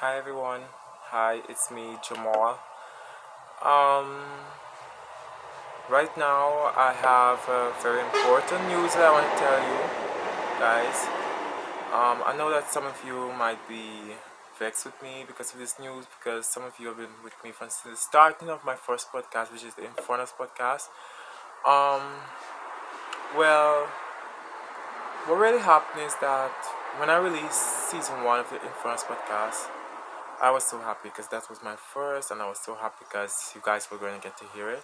Hi everyone. Hi, it's me Jamal. Um, right now I have very important news that I want to tell you guys. I know that some of you might be vexed with me because of this news because some of you have been with me from the starting of my first podcast, which is the Infernus podcast. Um, well, what really happened is that when I released season one of the Infernus podcast, I was so happy because that was my first, and I was so happy because you guys were going to get to hear it.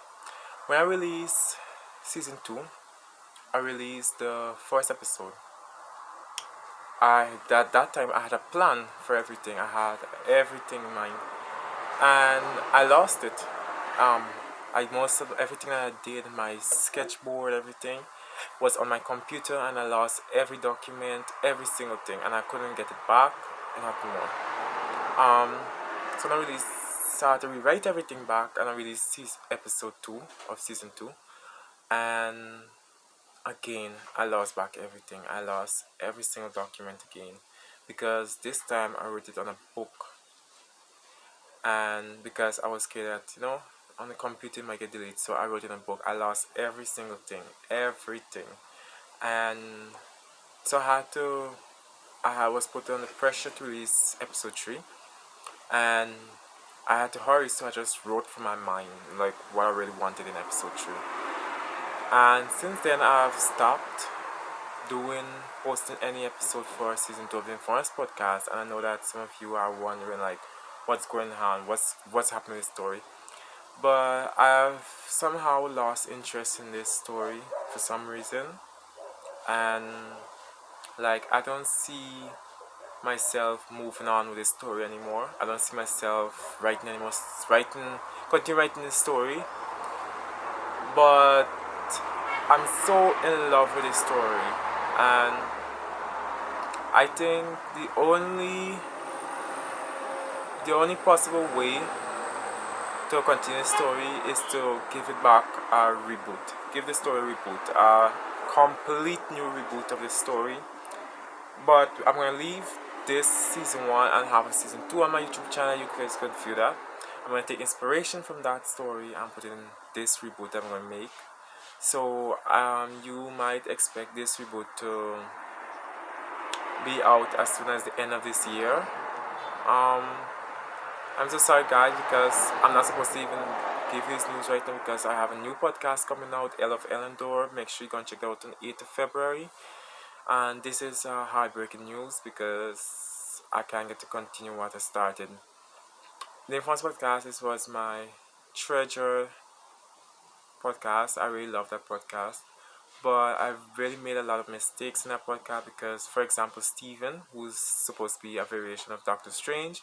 When I released season two, I released the first episode. I at that time I had a plan for everything. I had everything in mind, and I lost it. Um, I most of everything that I did, my sketchboard, everything was on my computer, and I lost every document, every single thing, and I couldn't get it back. Not more. Um, so I really started to rewrite everything back, and I released episode two of season two, and again I lost back everything. I lost every single document again because this time I wrote it on a book, and because I was scared that on the computer it might get deleted, so I wrote it in a book. I lost every single thing, everything, and so I was put under pressure to release episode three, and I had to hurry, so I just wrote from my mind like what I really wanted in episode three. And since then, I've stopped doing posting any episode for season two of the Informers podcast. And I know that some of you are wondering like what's going on, what's happening with the story. But I've somehow lost interest in this story for some reason, and like I don't see myself moving on with this story anymore. I don't see myself writing anymore, continue writing this story. But I'm so in love with this story, and I think the only possible way to continue the story is to give it back a reboot. Give the story a reboot, a complete new reboot of the story. But I'm gonna leave this season one and have a season two on my YouTube channel. You guys can view that. I'm gonna take inspiration from that story and put it in this reboot that I'm gonna make. So you might expect this reboot to be out as soon as the end of this year. Um, I'm so sorry, guys, because I'm not supposed to even give you this news right now because I have a new podcast coming out, Elle of Ellendor. Make sure you go and check it out on 8th of February. And this is heartbreaking news because I can't get to continue what I started. The Influence Podcast, this was my treasure podcast. I really love that podcast. But I've really made a lot of mistakes in that podcast because, for example, Steven, who's supposed to be a variation of Doctor Strange,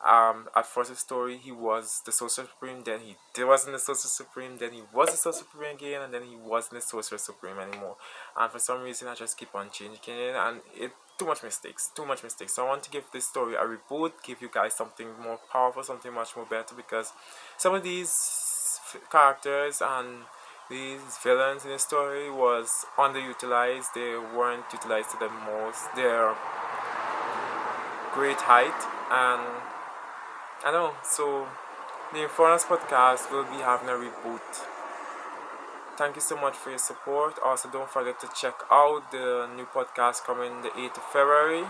at first the story he was the Sorcerer Supreme, then he wasn't the Sorcerer Supreme, then he was the Sorcerer Supreme again, and then he wasn't the Sorcerer Supreme anymore. And for some reason I just keep on changing it, and it too much mistakes, too much mistakes. So I want to give this story a reboot, give you guys something more powerful, something much more better, because some of these characters and these villains in the story was underutilized. They weren't utilized to the most their great height, and I know. So the Informers podcast will be having a reboot. Thank you so much for your support. Also, don't forget to check out the new podcast coming the 8th of February,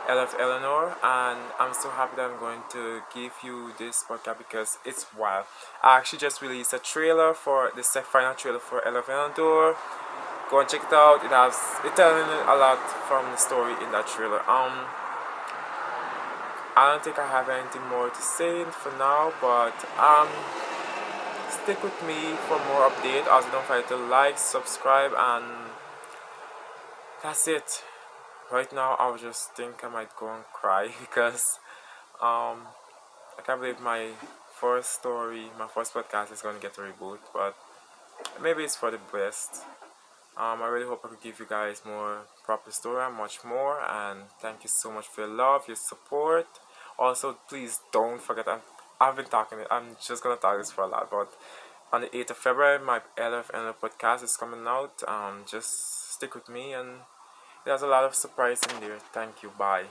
LF Eleanor, and I'm so happy that I'm going to give you this podcast because it's wild. I actually just released a trailer for the final trailer for LF Eleanor. Go and check it out. It's telling a lot from the story in that trailer. I don't think I have anything more to say for now, but stick with me for more update. Also, don't forget to like, subscribe, and that's it. Right now, I just think I might go and cry because I can't believe my first story, my first podcast is going to get a reboot, but maybe it's for the best. I really hope I could give you guys more proper story and much more. And thank you so much for your love, your support. Also, please don't forget. I've been talking. I'm just gonna talk this for a lot, but on the 8th of February, my LFN podcast is coming out. Just stick with me, and there's a lot of surprise in there. Thank you. Bye.